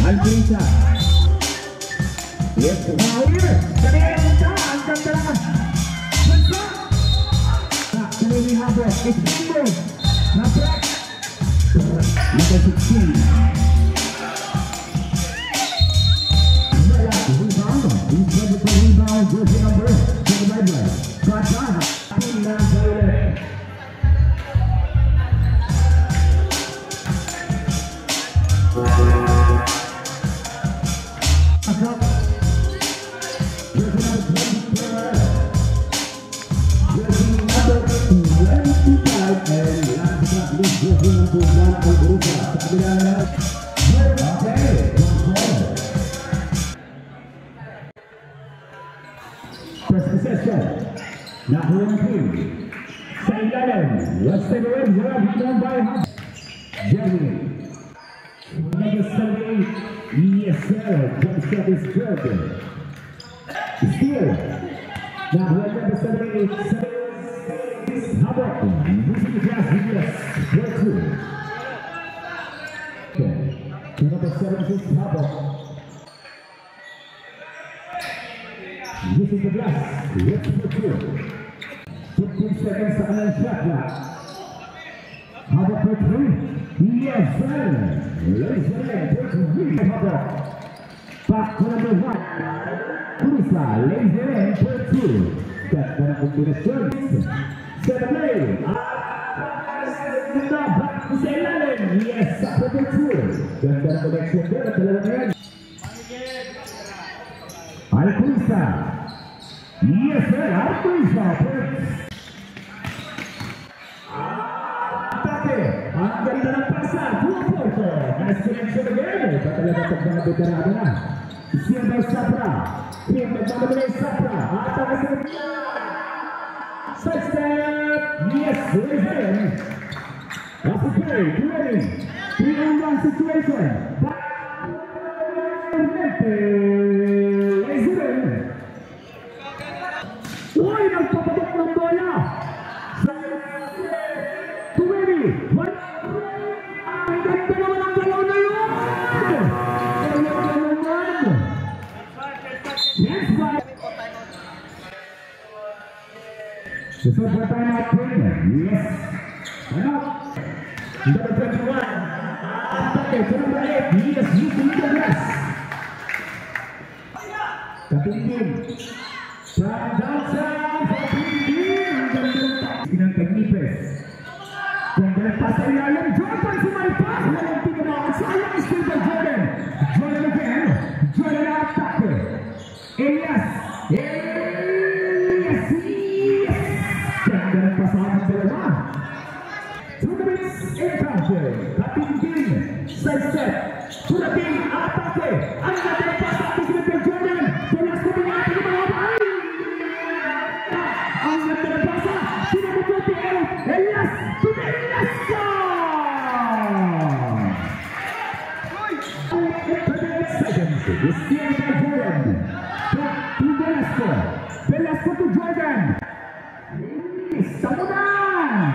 Alprisa. Yes, Raul. Kanina ang ganda naman. Kanina habang. Isimbo. Na-break. Number 16. Rebound. He's ready for rebound. Jersey number 25. Katana. Tina Violet. First possession. Nakuha ng sa ilalim. Let's take a win. We're up by half. Jeremy. Number 78. Yes, sir. Jump shot is good. Steal. Nakuha number 78. Habak. Using the glass. Yes. Square two. Number 76. Habak. Using the glass. Let's put two. 15 seconds sa kanilang shot clock. Habak for three. Yes, sir. Ladies and gentlemen, Habak. Back to number one. Kurisa. Ladies and gentlemen, for two. Ganda na kombinasyon. Set a play. Back to sa ilalim. Yes, for two. Ganda na connection doon at dalawa na yan. Alprisa. Yes, sir. Alprisa. Atake. Ang ganda ng pasa. Puerto. Nice connection again. Patalaga sa mga veterano na. Siya by Sapra. Piem nagmamagulay Sapra. Atake sa side step. Yes, Rezen. That's okay. Ready. 3-on-1 situation. Uy, nagpapatok ng bola. Tuwiri. Ang ganda naman ang galaw na yun. Galaw naman. Yes, right. Susod na tayo natin. Yes. Ano? Number 21. Atake sa number 8. Yes, using the glass. Katingin. From downtown, Sinantag Nipes. Ganda ng pasa ilalim. Jordan sumalpas. Walang tinamaan. Sayang still by Jordan. Jordan again. Jordan na atake. Elias. Elias. Ganda ng pasahan ng dalawa. 2 minutes encounter. Katingin. Side step. Turating. Atake. Ang ganda ng pasa. Sinantag Jordan. Tulas ko ng ating mga bahay. Ang ganda ng pasa. Sinabubuti Elias. Elias. 38 seconds. Steal by Jordan. Back to Velasco. Velasco to Jordan. Samudan.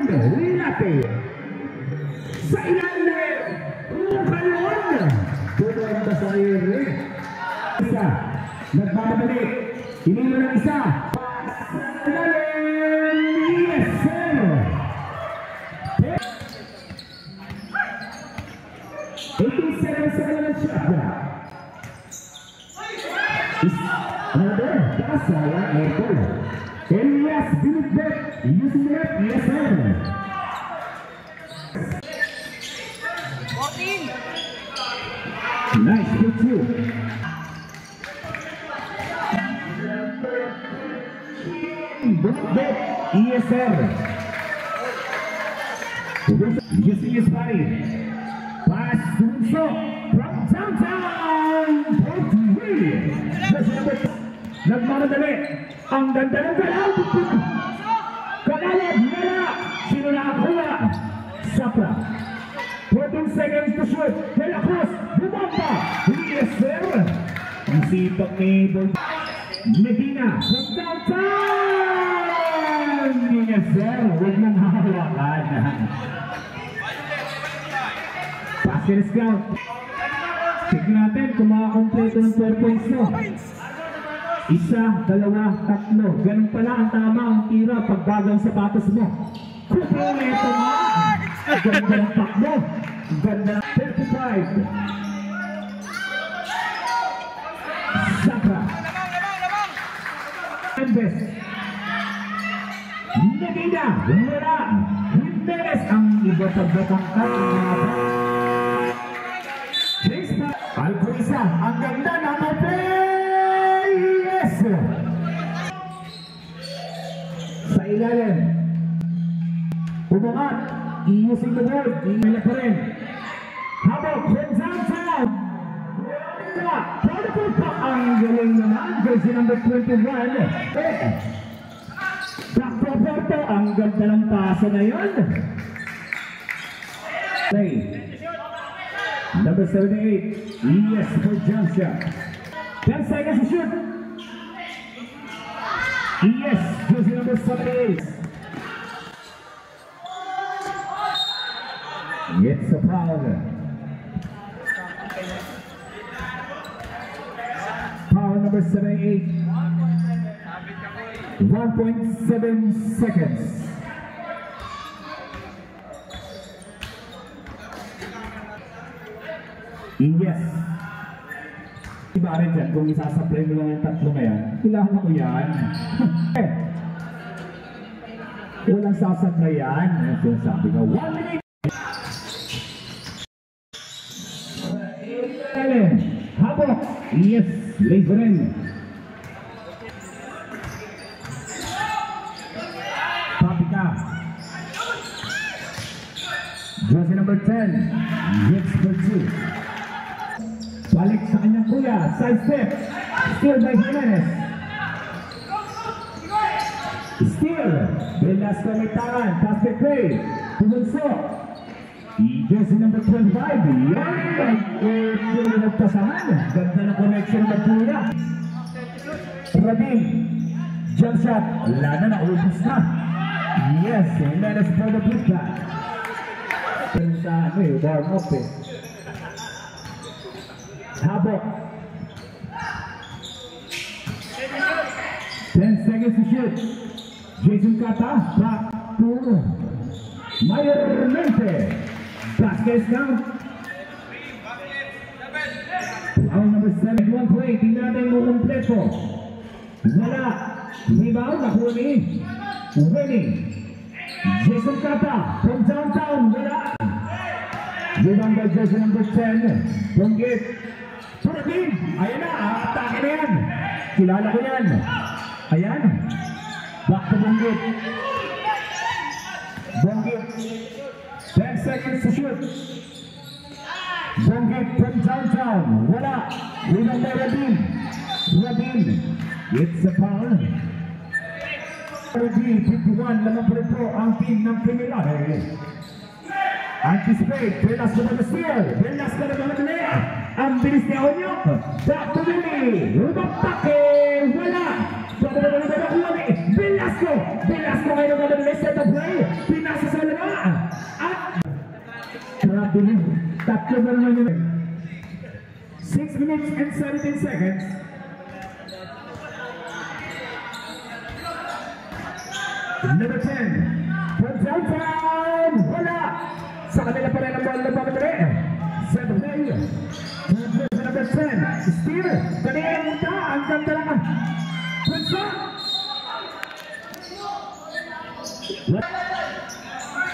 Rilate. Sa ilalim. Kalon. Tudon ba sa iri? Isa. Nagmamadali. Inilo ng isa. Yes, sir. 18 seconds sa kanilang shot na. Another. Tasa. Airport. Elias Binitbet. Using the net. Yes, sir. Nice picture. Binitbet. ESR. Using his body. Pass Sunso from downtown. Nagmamadali. Ang ganda ng galaw. Kagalog nila. Sino nakakuha? Sapra. 14 seconds to shoot. De La Cruz. Bumamba. Yes, sir. Ang sipak ni Medina. From downtown. Yes, sir. Huwag nang hahawakan. Basket count. Tignan natin kung makakompleto ng 4 points mo. 1, 2, 3. Ganun pala ang tama ang tira pagbago ang sapatos mo. Kumpleto mo. Ganda ng takbo. Ganda ng 35. Sabra. Mendes. Medina. Wala. Jimenez ang iba-batang Alcoriza, ang ganda ng play! Yes! Sa ilalim. Umangat. I-using the board. Ingala pa rin. Habok from downtown. Protocol pa ang galing naman. Jersey number 21. Porto, ang ganda ng pasa na yun. Play. Number 78. Yes for jump shot. 10 seconds to shoot. Yes, jersey number 78. It's a foul. Foul number 78. 1.7 seconds. Yes. Iba rin dyan, kung isasaplay mo lang yung tatlo na yan, kailangan ko yan. Walang sasaplay yan. Yung sabi ko, 1 minute. Habok. Yes, laser in. Papika. Jersey number 10. Hits for 2. Balik sa kanyang kuya, side step, steal by Jimenez. Steal, Velasco may tangan, basket play, Pumunso. Jersey number 25, yan, nagpasahan, ganda na connection ng kuya. Rabin, jump shot, wala na, naubos na. Yes, Jimenez for the blue shot. Pero sa warm up Habok. 10 seconds to shoot. Jason Kata, back to Mayermente. Basket count. Foul number 7, 1 play. Tingnan natin mo kompleto. Wala. Rebound, nakuha ni Winning. Jason Kata from downtown. Wala. Rebound by jersey number 10. Bonggit. Purabin! Ayan na, atake na yan. Kilala ko yan. Ayan. Back to Bonggit. Bonggit. 10 seconds to shoot. Bonggit from downtown. Wala. Rebound by Rabin. Rabin. It's a foul. Rabin, 51. Lamang pa rin po ang team ng Pimilare. Anticipate, Velasco na steal. Velasco na mamadali. Ang bilis ni Onyok. Back to Billy. Rumapake. Wala. Velasco. Velasco kayo na mamadali. Set of play. Pinasa sa lama. At grabe rin. Tatlo na naman yun. 6 minutes and 17 seconds. Number 10. From downtown. Wala. Sa kanila pa rin ang ball na pamadali. Set of play. Number 10. Steal. Kanina yung munta. Ang ganda naman. Prinsa.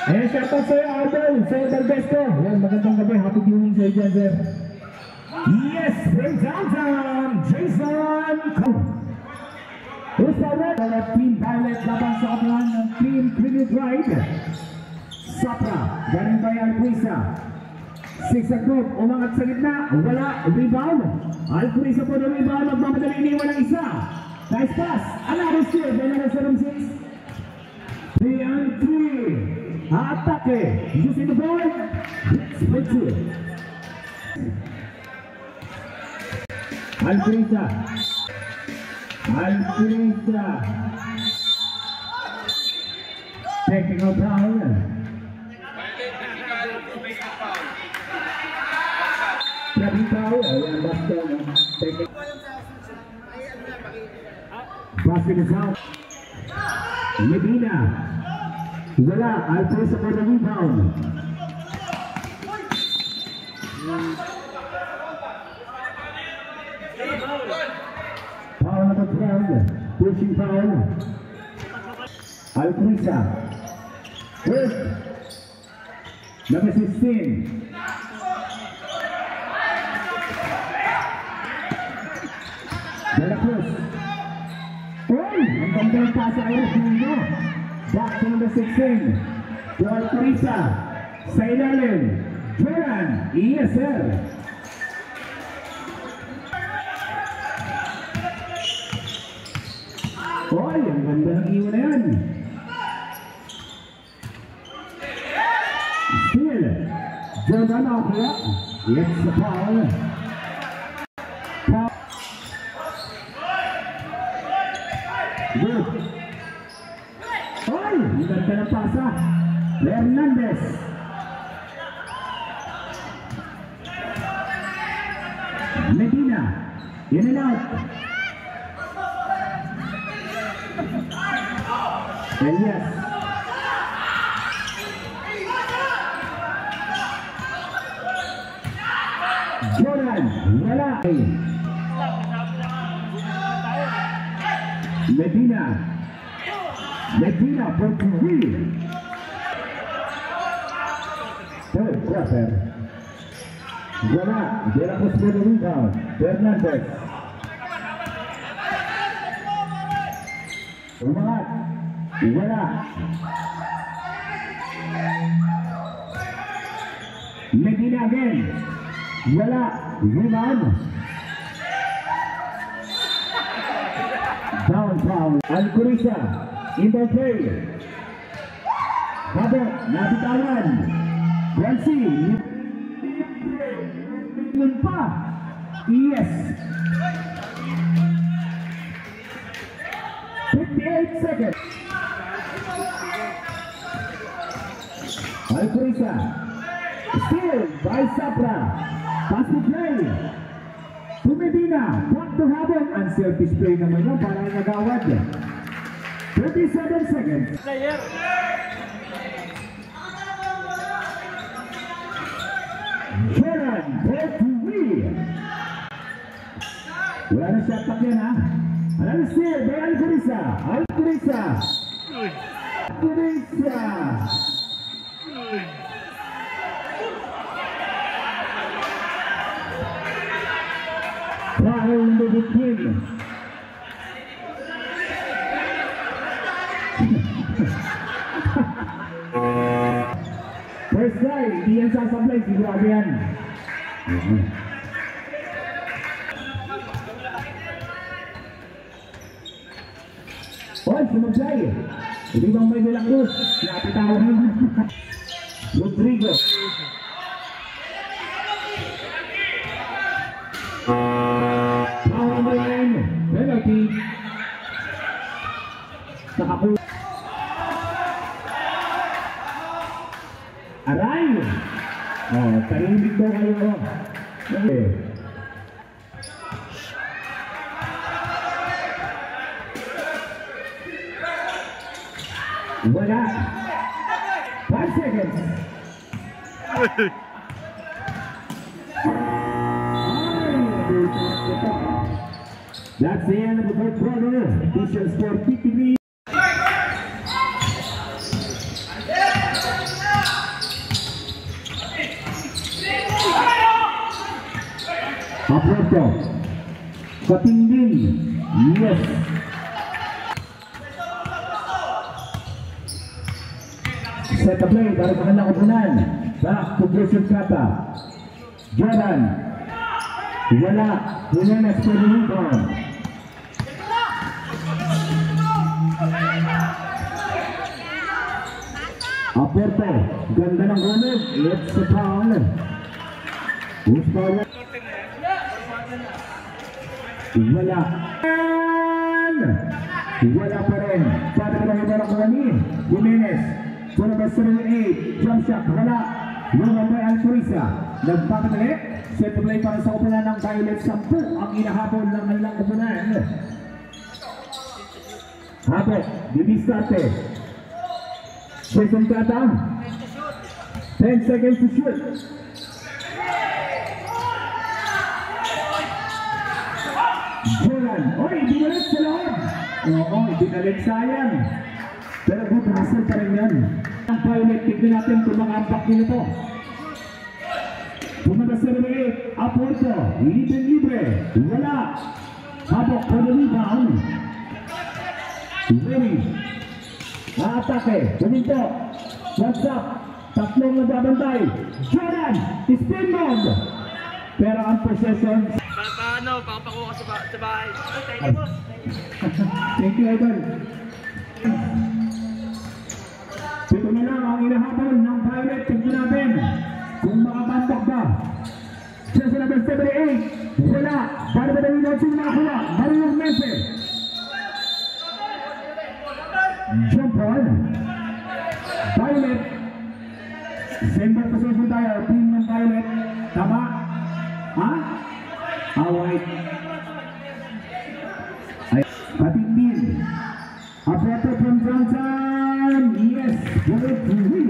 Eh, shoutout sa'yo, Arbel. Sa'yo, Dalbesco. Yan, magandang gabi. Happy viewing sa'yo dyan, sir. Yes, from downtown. Jason Cole. Who's forward? Team Violet laban sa kapalan ng Team Trinity Ride. Sapra, galing by Alcuisa. 6 ang group, umangat sa gitna. Wala, rebound. Alcuisa po na rebound. Magmamadali iniwan ang isa. Nice pass. Another steal. Another 7-6. 3 and 3. Atake. Using the ball. It's for 2. Alcuisa. Alcuisa. Technical foul. Basket is out. Medina. Wala. Alpresa for the rebound. Foul number 12. Pushing foul. Alpresa. First. Number 16. De La Cruz. Uy! Ang ganda ng pasa ay Rufino. Back to number 16. To Alpresa. Sa ilalim. Joran. ESL. Uy! Ang ganda ng iwan na yan. Still. Jordan Aquila. It's the foul. Good. Ay! Ang ganda ng pasa. Hernandez. Medina. In and out. Elias. Jordan. Wala. Medina. Medina for 3. Third quarter. Wala. De La Cruz for the rebound. Hernandez. Umangat. Wala. Medina again. Wala. Rebound. Down foul. Alpresa in the play. Habok. Nabitawan. Guansi. Nun pa. Yes. 58 seconds. Alpresa. Still by Sapra. Pass to play. To Medina. Back to Habok. Unselfish play naman yun. Parang nagawad. 37 seconds. Player. Jordan. Ball to Will. Wala na shot clock yan ha. Alam na still by Alpresa. Alpresa. Alpresa. Foul number 15. First try, hindi yan sasablay, sigurado yan. Oy, sumablay. Hindi bang may De La Cruz? Napitawan mo. Rodrigo. Power line. Penalty. Nakapulo. Aray! Oh, tahimik daw kayo. Okay. Wala. 5 seconds. That's the end of the first quarter. Officials for 53. Aporto. Katindin. Yes. Set the play para sa kanilang upunan. Back to Joseph Kata. Jordan. Wala. Jimenez for the rebound. Aporto. Ganda ng Gomez. It's a foul. Who's foul? Wala. Wala pa rin. Sabi ko lang iba na kuha ni Jimenez. So number 78. Jump shot. Wala. Yung number Alcoriza. Nagpapatali. Set to play para sa upunan ng Violet. 10 ang inahabol ng kanilang upunan. Habok, dinistarte. Second kata. 10 seconds to shoot. Joran, oy, binalit sa loob. Oo, binalit, sayang. Pero good hustle pa rin yan. Ang Violet, tignan natin kung makambak nila to. Pumunta sa release, Aporto, libre, wala. Habok, for the rebound. Ready. Aatake, pumunto. What's up? Tatlong nagbabantay. Jordan, spin mode. Pero ang possession. Paano? Papakuha ka sa bahay. Thank you, Idol. Ito na lang ang inahabol ng Violet. Tignan natin kung makabambak ba. Siya sa number 78. Wala. Para ba daw natin nakakuha? Marunong Memphis. Jump on. Violet. Same position tayo. Team ng Violet. Tama? Ha? Alright. Patindin. Aporto from Johnson. Yes. Bullet to win.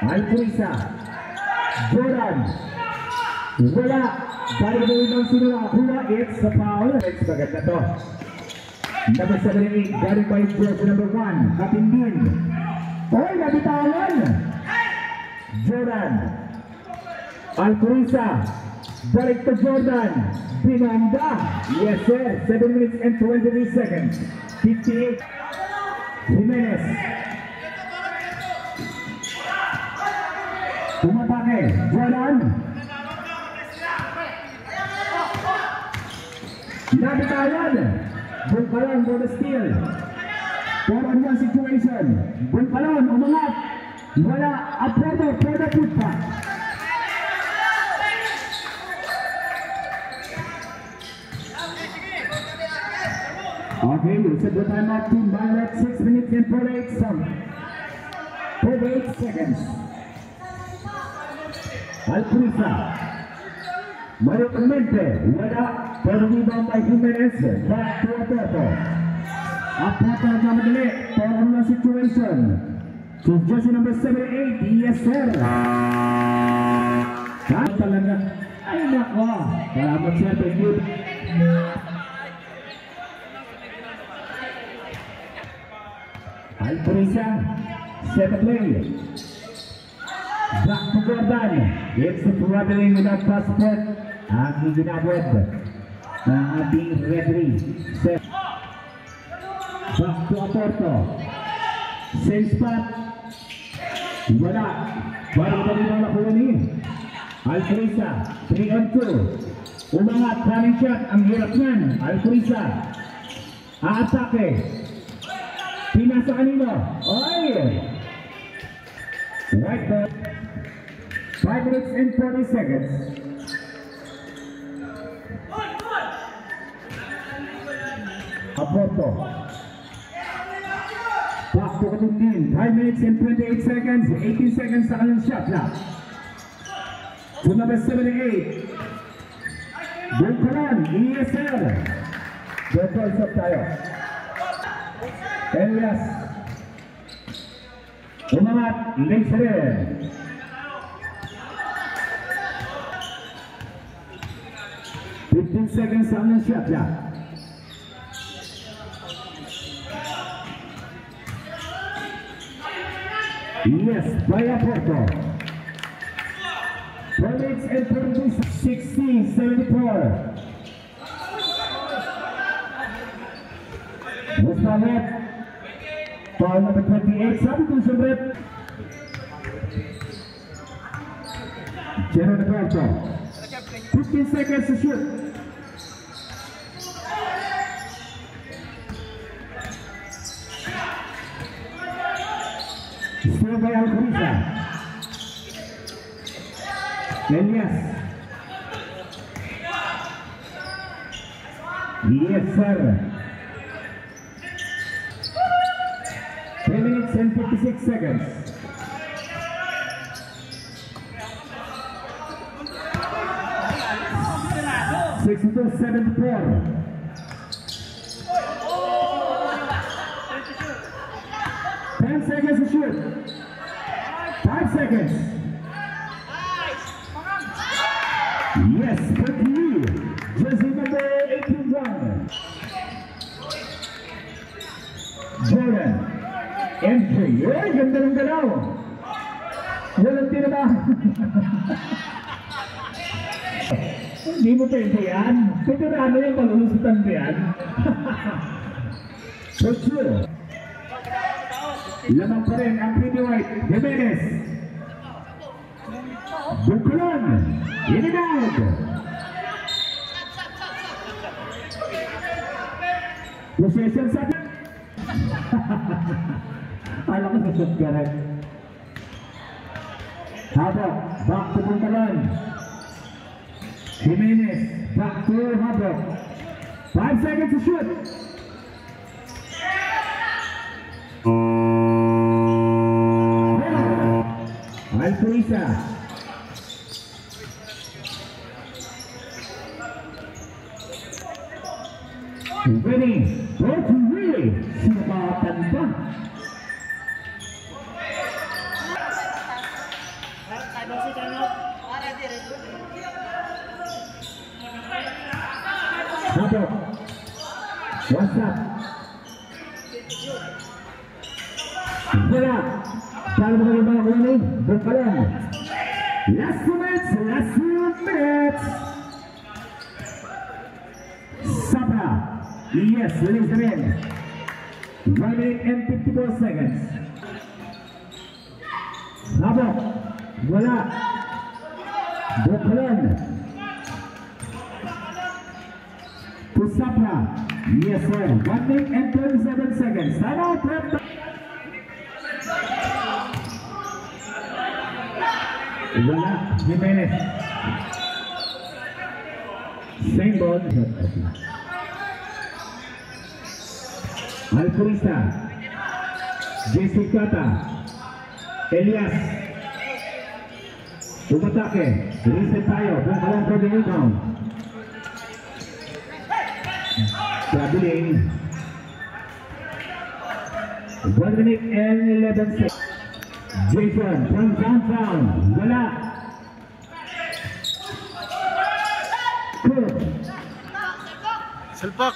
Alcoriza. Jordan. Wala. Para ba ibang sino nakakuha? It's a foul. It's maganda to. Number 78. Galing by jersey number 1. Patindin. Oy, nabitawan. Jordan. Alcoriza. Balik to Jordan. Pinanda. Yes sir. 7 minutes and 23 seconds. 58. Jimenez. Tumatake. Jordan. Nabitawan. Bulkalon for the steal. 4-on-1 situation. Bulkalon. Umangat. Wala. Aporto for the putback. Okay, set the time up to Violet. 6 minutes and 48 seconds. Alcoriza. Mario Clemente. Wala. Pero rebound by Jimenez. Back to Aporto. Aporto nagmamadali. 4-on-1 situation. To jersey number 78. Yes sir. Saan talaga? Ay nako. Salamat sir. Thank you. Alcoriza, set a play. Back to Jordan. It's the traveling without passport. Ang ginabot ng ating referee. Set. Back to Aporto. Same spot. Wala. Baru tadi na nakuha ni Alcoriza. 3-on-2. Umangat. Running shot. Ang hirap nan. Alcoriza. Aatake. Pinasa kanino? Oy! Right back. 5 minutes and 40 seconds. Aporto. Back to Katundin. 5 minutes and 28 seconds. 18 seconds sa kanilang shot clock. To number 78. Bulkalon, ESL. Double shot tayo. Elias. Umangat. Lexeren. Fifteen seconds on the shot clock. Yes, by Aporto. 4 minutes and 32, 60-74. Mustafa. Foul number 28, sabi ko siyempre. General Aporto. 15 seconds to shoot. Still by Alcoriza. Elias. Yes, sir. and 56 seconds. 62-74. 10 seconds to shoot. 5 seconds. Yes, quickly. Jersey number 18 John. Jordan. Entry. Ay, ganda ng galaw. Walang tinabahan. Hindi mo pwede yan. Pagkarano yung palulusutan mo yan. So true. Lamang pa rin ang Pretty White. Jimenez. Bukulan. Inigag. Possession sa atin. Alam ko sa shoot ka rin. Habok. Back to Bukulan. Jimenez. Back to Habok. 5 seconds to shoot. Alpurisa. Winning. Both really. Sinapatan pa. Habok. What's up? Wala. Paano ba yung mga kunin? Bukalan. Last 2 minutes. Last 2 minutes. Sapa. Yes, release them in. 1 minute and 54 seconds. Habok. Wala. Bukalan. To Sapa. Yes, sir. 1 minute and 37 seconds. Time out. Wala. Jimenez. Same ball. Alpurisa. JC Kata. Elias. Umatake. Reset tayo. Bukalan for the rebound. Traveling. 1 minute and 11 seconds. Jason from downtown. Wala. Good. Salpak.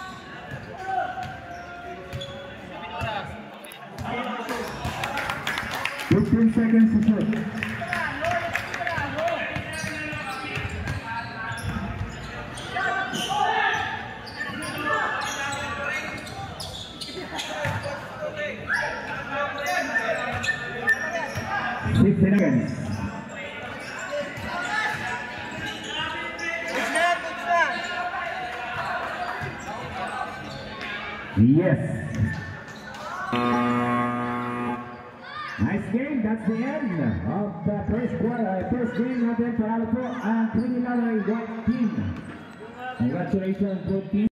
Fifteen seconds to shoot. Seconds. Yes. Nice game. That's the end of the first quarter. First game natin para po ang Trinidad White team. Congratulations, good team.